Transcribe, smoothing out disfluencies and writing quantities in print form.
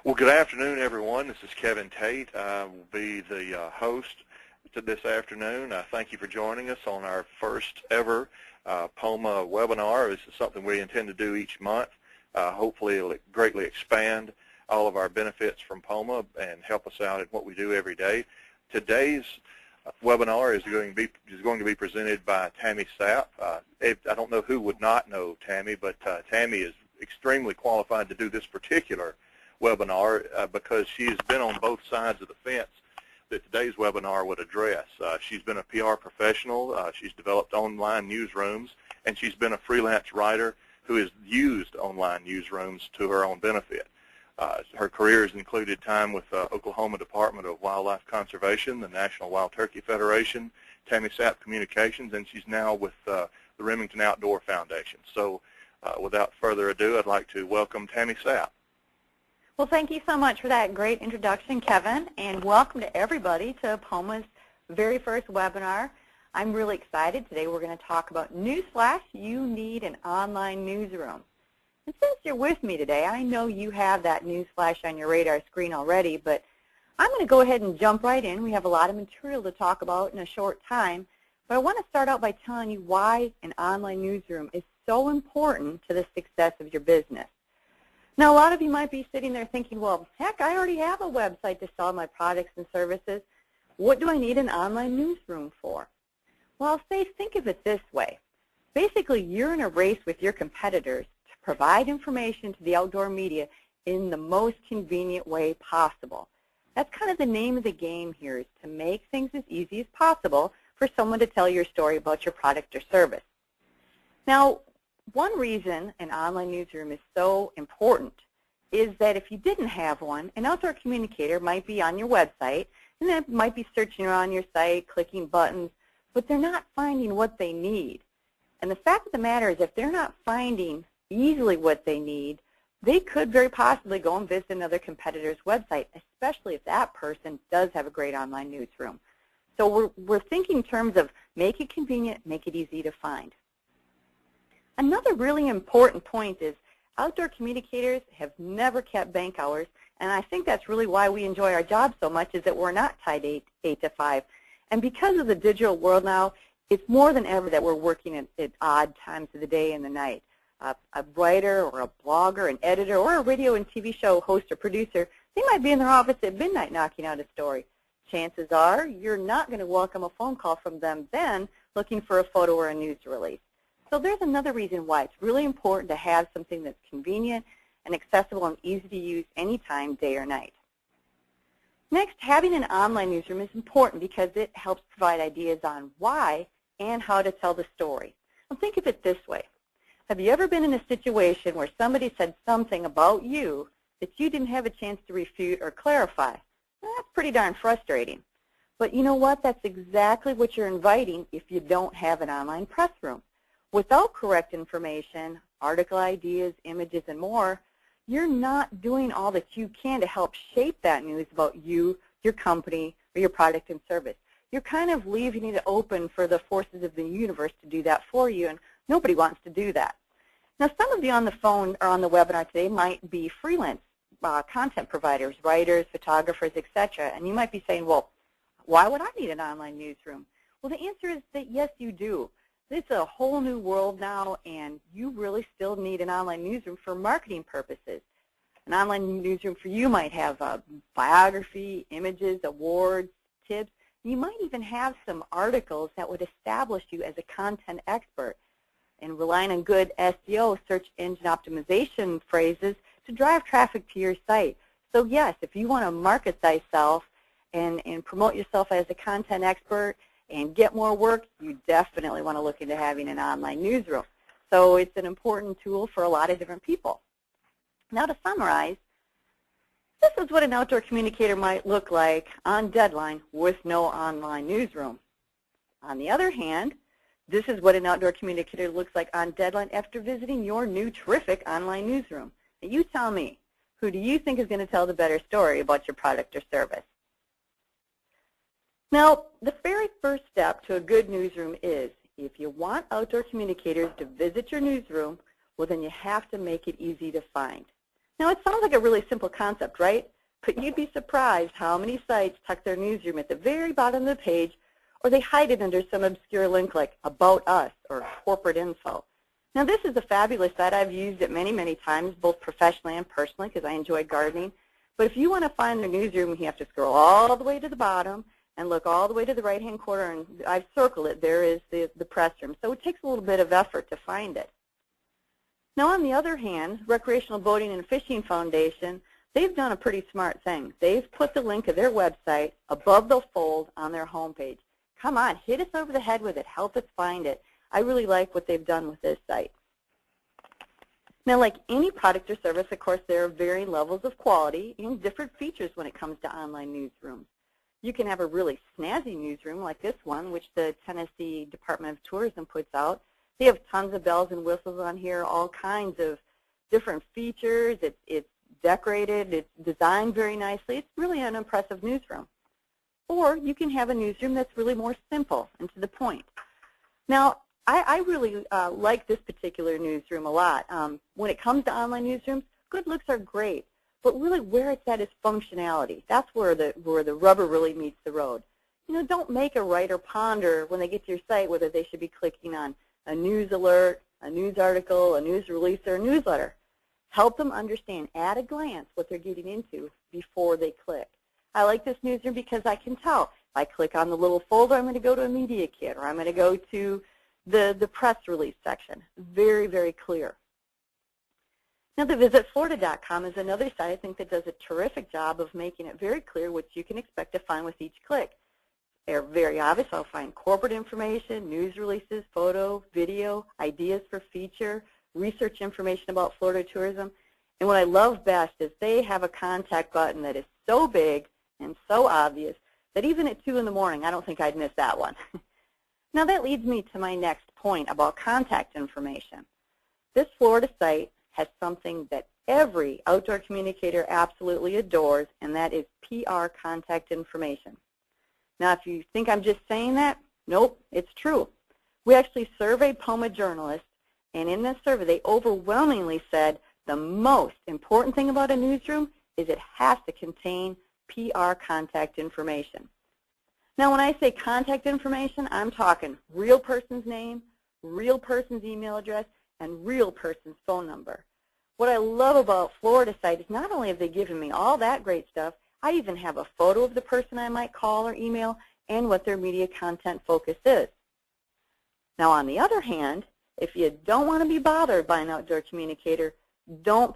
Well, good afternoon, everyone. This is Kevin Tate. I will be the host to this afternoon. Thank you for joining us on our first ever POMA webinar. This is something we intend to do each month. Hopefully, it will greatly expand all of our benefits from POMA and help us out in what we do every day. Today's webinar is going to be presented by Tammy Sapp. I don't know who would not know Tammy, but Tammy is extremely qualified to do this particular webinar because she has been on both sides of the fence that today's webinar would address. She's been a PR professional, she's developed online newsrooms, and she's been a freelance writer who has used online newsrooms to her own benefit. Her career has included time with Oklahoma Department of Wildlife Conservation, the National Wild Turkey Federation, Tammy Sapp Communications, and she's now with the Remington Outdoor Foundation. So without further ado, I'd like to welcome Tammy Sapp. Well, thank you so much for that great introduction, Kevin, and welcome to everybody to POMA's very first webinar. I'm really excited. Today we're going to talk about newsflash, you need an online newsroom. And since you're with me today, I know you have that newsflash on your radar screen already, but I'm going to go ahead and jump right in. We have a lot of material to talk about in a short time, but I want to start out by telling you why an online newsroom is so important to the success of your business. Now, a lot of you might be sitting there thinking, well, heck, I already have a website to sell my products and services. What do I need an online newsroom for? Well, I'll say think of it this way. Basically, you're in a race with your competitors to provide information to the outdoor media in the most convenient way possible. That's kind of the name of the game here, is to make things as easy as possible for someone to tell your story about your product or service. Now, one reason an online newsroom is so important is that if you didn't have one, an outdoor communicator might be on your website, and they might be searching around your site, clicking buttons, but they're not finding what they need. And the fact of the matter is, if they're not finding easily what they need, they could very possibly go and visit another competitor's website, especially if that person does have a great online newsroom. So we're thinking in terms of make it convenient, make it easy to find. Another really important point is outdoor communicators have never kept bank hours, and I think that's really why we enjoy our job so much, is that we're not tied 8 to 5. And because of the digital world now, it's more than ever that we're working at odd times of the day and the night. A writer or a blogger, an editor, or a radio and TV show host or producer, they might be in their office at midnight knocking out a story. Chances are you're not going to welcome a phone call from them then looking for a photo or a news release. So there's another reason why it's really important to have something that's convenient and accessible and easy to use anytime, day or night. Next, having an online newsroom is important because it helps provide ideas on why and how to tell the story. Now think of it this way. Have you ever been in a situation where somebody said something about you that you didn't have a chance to refute or clarify? Well, that's pretty darn frustrating. But you know what? That's exactly what you're inviting if you don't have an online press room. Without correct information, article ideas, images, and more, you're not doing all that you can to help shape that news about you, your company, or your product and service. You're kind of leaving it open for the forces of the universe to do that for you, and nobody wants to do that. Now, some of you on the phone or on the webinar today might be freelance content providers, writers, photographers, etc., and you might be saying, well, why would I need an online newsroom? Well, the answer is that yes, you do. It's a whole new world now, and you really still need an online newsroom for marketing purposes. An online newsroom for you might have a biography, images, awards, tips. You might even have some articles that would establish you as a content expert and relying on good SEO, search engine optimization phrases, to drive traffic to your site. So yes, if you want to market thyself and promote yourself as a content expert and get more work, you definitely want to look into having an online newsroom. So it's an important tool for a lot of different people. Now to summarize, this is what an outdoor communicator might look like on deadline with no online newsroom. On the other hand, this is what an outdoor communicator looks like on deadline after visiting your new terrific online newsroom. Now you tell me, who do you think is going to tell the better story about your product or service? Now, the very first step to a good newsroom is, if you want outdoor communicators to visit your newsroom, well then you have to make it easy to find. Now, it sounds like a really simple concept, right? But you'd be surprised how many sites tuck their newsroom at the very bottom of the page, or they hide it under some obscure link like About Us or Corporate Info. Now, this is a fabulous site. I've used it many, many times, both professionally and personally, because I enjoy gardening. But if you want to find their newsroom, you have to scroll all the way to the bottom and look all the way to the right-hand corner, and I've circled it. There is the press room. So it takes a little bit of effort to find it. Now, on the other hand, Recreational Boating and Fishing Foundation, they've done a pretty smart thing. They've put the link of their website above the fold on their homepage. Come on, hit us over the head with it. Help us find it. I really like what they've done with this site. Now, like any product or service, of course, there are varying levels of quality and different features when it comes to online newsrooms. You can have a really snazzy newsroom like this one, which the Tennessee Department of Tourism puts out. They have tons of bells and whistles on here, all kinds of different features. It's decorated. It's designed very nicely. It's really an impressive newsroom. Or you can have a newsroom that's really more simple and to the point. Now, I really like this particular newsroom a lot. When it comes to online newsrooms, good looks are great, but really where it's at is functionality. That's where the rubber really meets the road. You know, don't make a writer ponder when they get to your site whether they should be clicking on a news alert, a news article, a news release, or a newsletter. Help them understand at a glance what they're getting into before they click. I like this newsroom because I can tell. If I click on the little folder, I'm going to go to a media kit, or I'm going to go to the press release section. Very, very clear. Now, the visitflorida.com is another site I think that does a terrific job of making it very clear what you can expect to find with each click. They're very obvious. I'll find corporate information, news releases, photo, video, ideas for feature, research information about Florida tourism. And what I love best is they have a contact button that is so big and so obvious that even at 2 in the morning, I don't think I'd miss that one. Now, that leads me to my next point about contact information. This Florida site has something that every outdoor communicator absolutely adores, and that is PR contact information. Now, if you think I'm just saying that, nope, it's true. We actually surveyed POMA journalists, and in this survey, they overwhelmingly said the most important thing about a newsroom is it has to contain PR contact information. Now, when I say contact information, I'm talking real person's name, real person's email address, and real person's phone number. What I love about Florida site is not only have they given me all that great stuff, I even have a photo of the person I might call or email and what their media content focus is. Now, on the other hand, if you don't want to be bothered by an outdoor communicator, don't